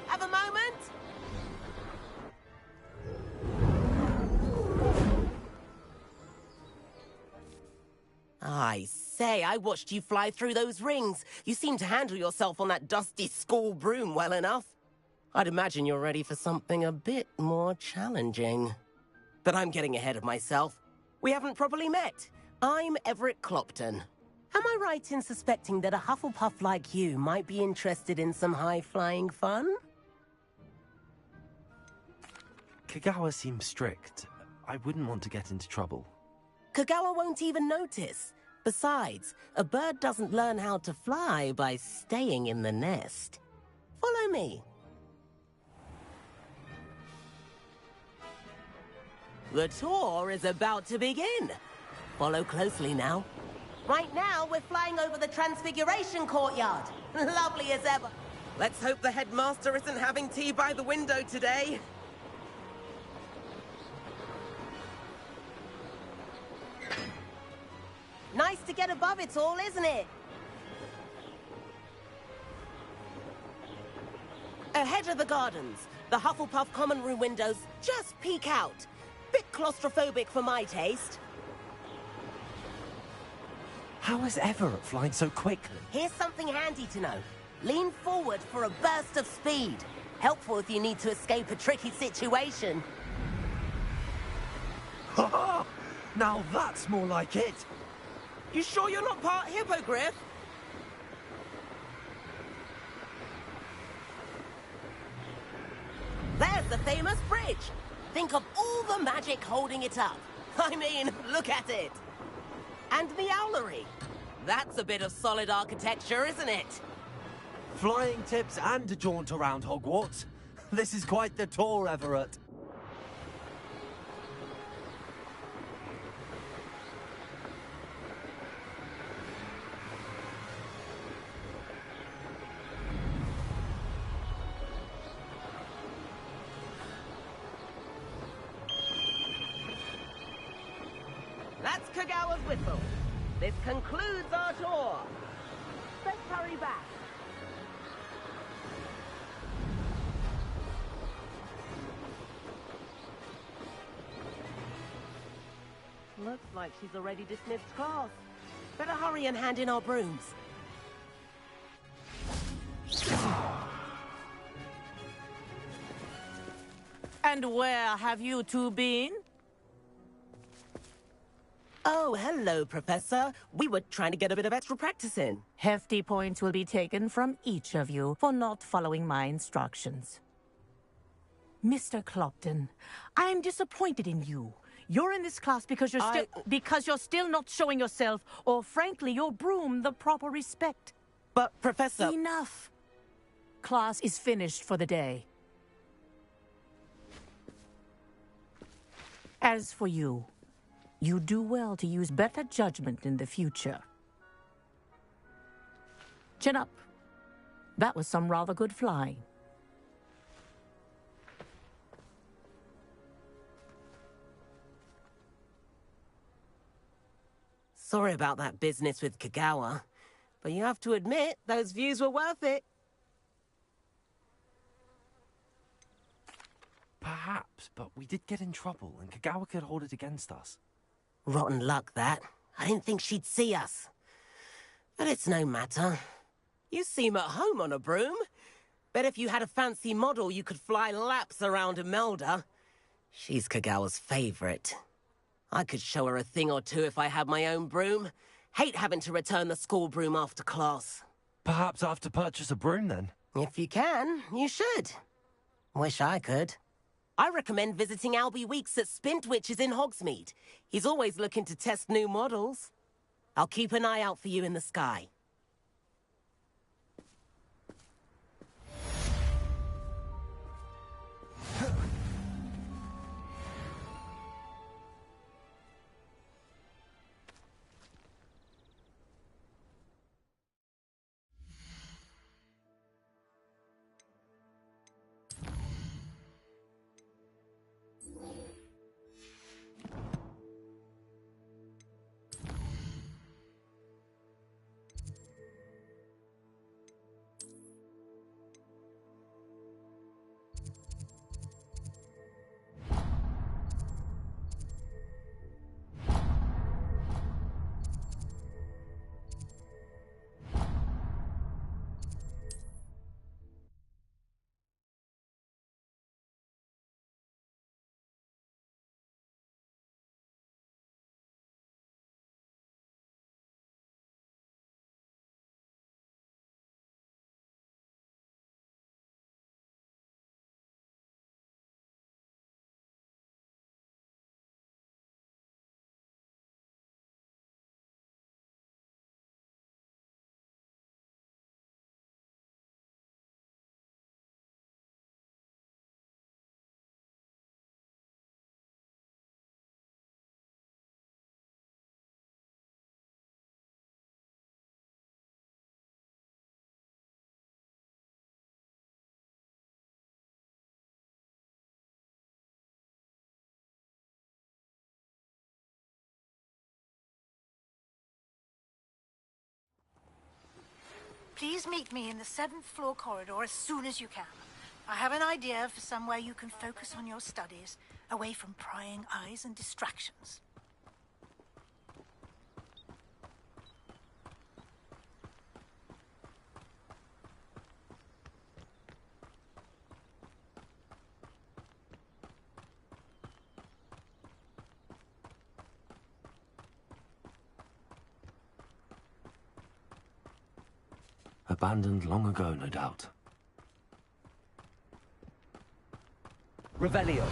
Have a moment? I say, I watched you fly through those rings. You seem to handle yourself on that dusty school broom well enough. I'd imagine you're ready for something a bit more challenging. But I'm getting ahead of myself. We haven't properly met. I'm Everett Clopton. Am I right in suspecting that a Hufflepuff like you might be interested in some high-flying fun? Kagawa seems strict. I wouldn't want to get into trouble. Kagawa won't even notice. Besides, a bird doesn't learn how to fly by staying in the nest. Follow me. The tour is about to begin. Follow closely now. Right now, we're flying over the Transfiguration Courtyard. Lovely as ever. Let's hope the headmaster isn't having tea by the window today. Nice to get above it all, isn't it? Ahead of the gardens, the Hufflepuff common room windows just peek out. Bit claustrophobic for my taste. How is Everett flying so quickly? Here's something handy to know. Lean forward for a burst of speed. Helpful if you need to escape a tricky situation. Now that's more like it. You sure you're not part hippogriff? There's the famous bridge. Think of all the magic holding it up. I mean, look at it. And the owlery. That's a bit of solid architecture, isn't it? Flying tips and a jaunt around Hogwarts. This is quite the tour, Everett. That's Kagawa's whistle. This concludes our tour. Let's hurry back. Looks like she's already dismissed class. Better hurry and hand in our brooms. And where have you two been? Oh, hello, Professor. We were trying to get a bit of extra practice in. Hefty points will be taken from each of you for not following my instructions. Mr. Clopton, I am disappointed in you. You're in this class because you're still not showing yourself, or frankly, your broom the proper respect. But, Professor... Enough. Class is finished for the day. As for you, you do well to use better judgment in the future. Chin up. That was some rather good flying. Sorry about that business with Kagawa, but you have to admit, those views were worth it. Perhaps, but we did get in trouble, and Kagawa could hold it against us. Rotten luck, that. I didn't think she'd see us. But it's no matter. You seem at home on a broom. Bet if you had a fancy model, you could fly laps around Imelda. She's Kagawa's favorite. I could show her a thing or two if I had my own broom. Hate having to return the school broom after class. Perhaps I have to purchase a broom, then? If you can, you should. Wish I could. I recommend visiting Albie Weeks at Spintwitches in Hogsmeade. He's always looking to test new models. I'll keep an eye out for you in the sky. Please meet me in the 7th floor corridor as soon as you can. I have an idea for somewhere you can focus on your studies, away from prying eyes and distractions. abandoned long ago, no doubt. Revelio.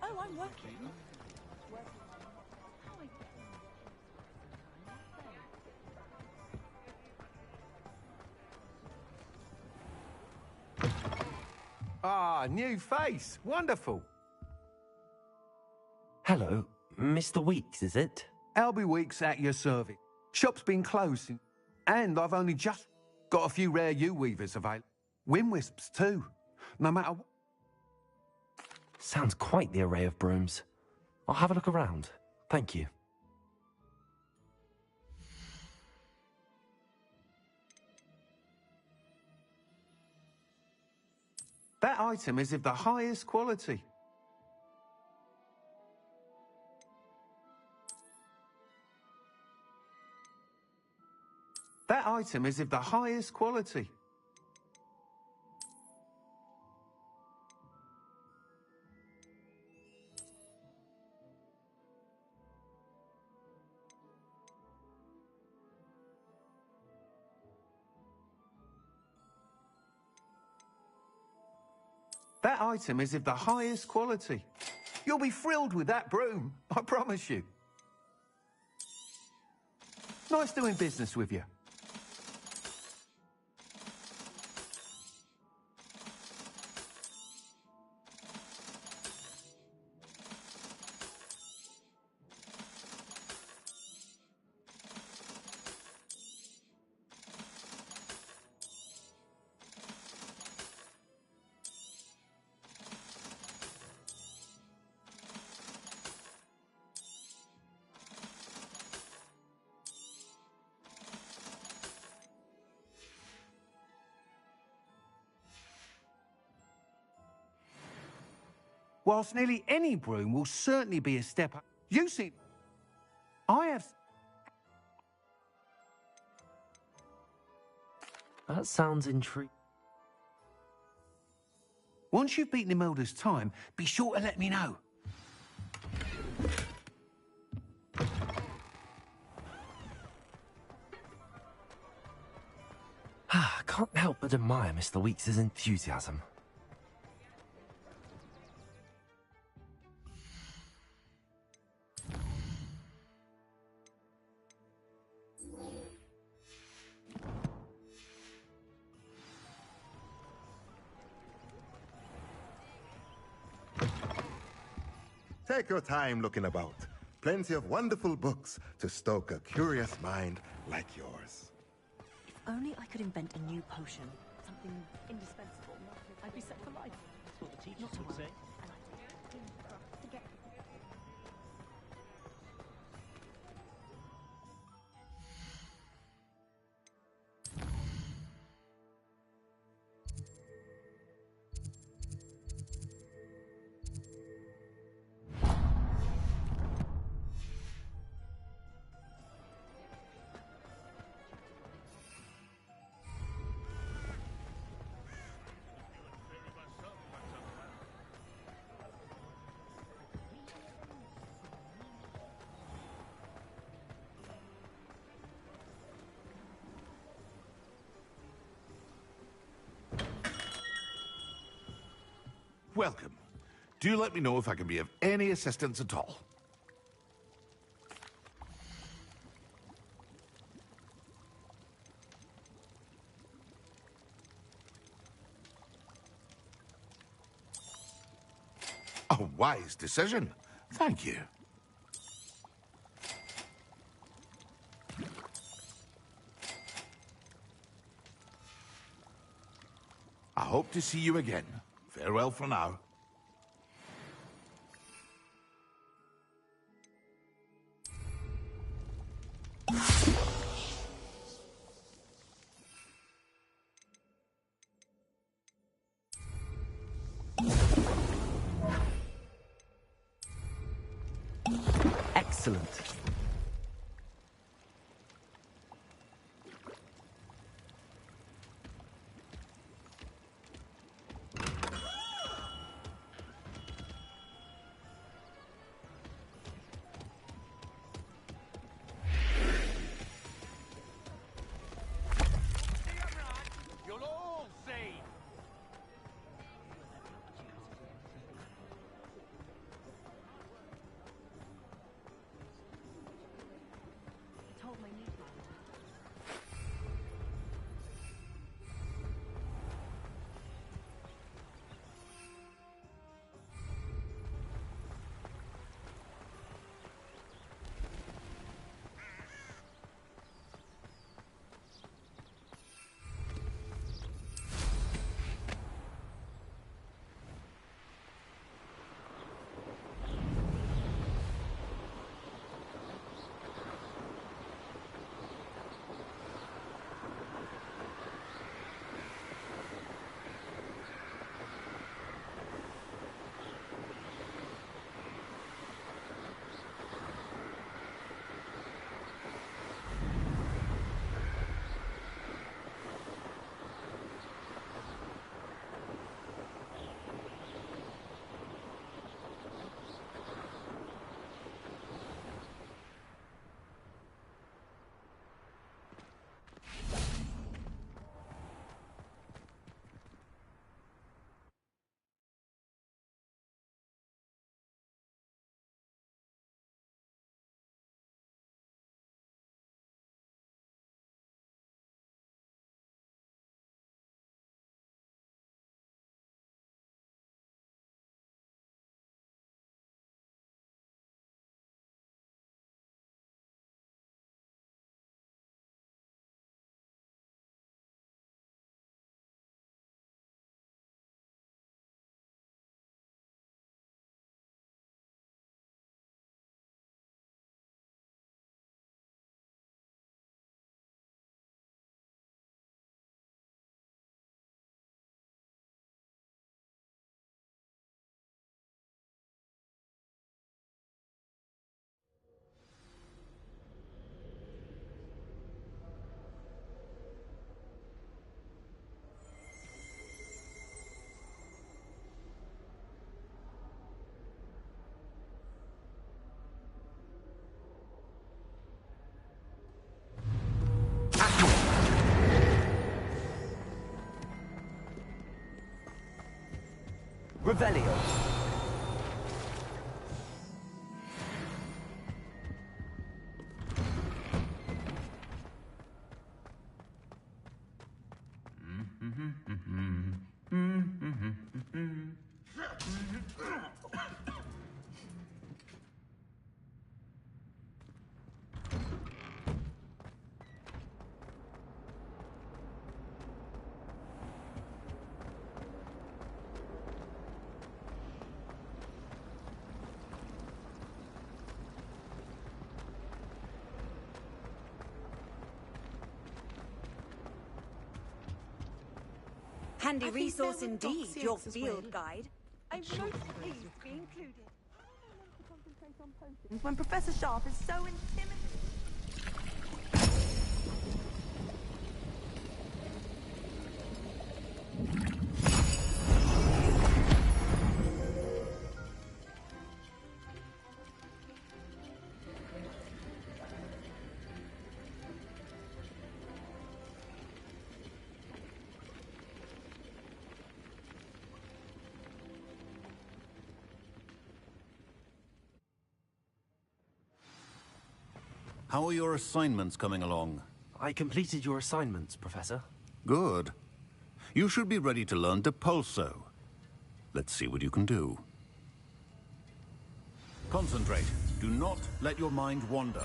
Oh, I'm working. Ah, new face. Wonderful. Hello, Mr. Weeks, is it? Albie Weeks at your service. Shop's been closed, and I've only just got a few rare U-weavers available. Wind-wisps, too. No matter what. Sounds quite the array of brooms. I'll have a look around. Thank you. That item is of the highest quality. That item is of the highest quality. That item is of the highest quality. You'll be thrilled with that broom, I promise you. Nice doing business with you. Whilst nearly any broom will certainly be a step up. You see, I have... That sounds intriguing. Once you've beaten Imelda's time, be sure to let me know. I can't help but admire Mr. Weeks' enthusiasm. Take your time looking about. Plenty of wonderful books to stoke a curious mind like yours. If only I could invent a new potion. Something indispensable. I'd be set for life. That's what the teachers would say. Welcome. Do let me know if I can be of any assistance at all. A wise decision. Thank you. I hope to see you again. Farewell for now. Excellent. You'll all see. Told my niece. Revelio. Handy resource indeed, your as field well. guide. I'm most pleased to be included. When Professor Sharp is so intimidating. How are your assignments coming along? I completed your assignments, Professor. Good. You should be ready to learn Depulso. Let's see what you can do. Concentrate. Do not let your mind wander.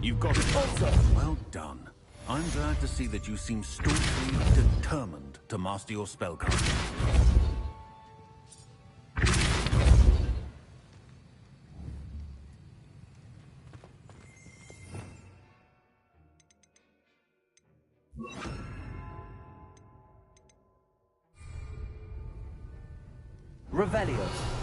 You've got it. Also, well done. I'm glad to see that you seem staunchly determined to master your spellcasting. Revelio.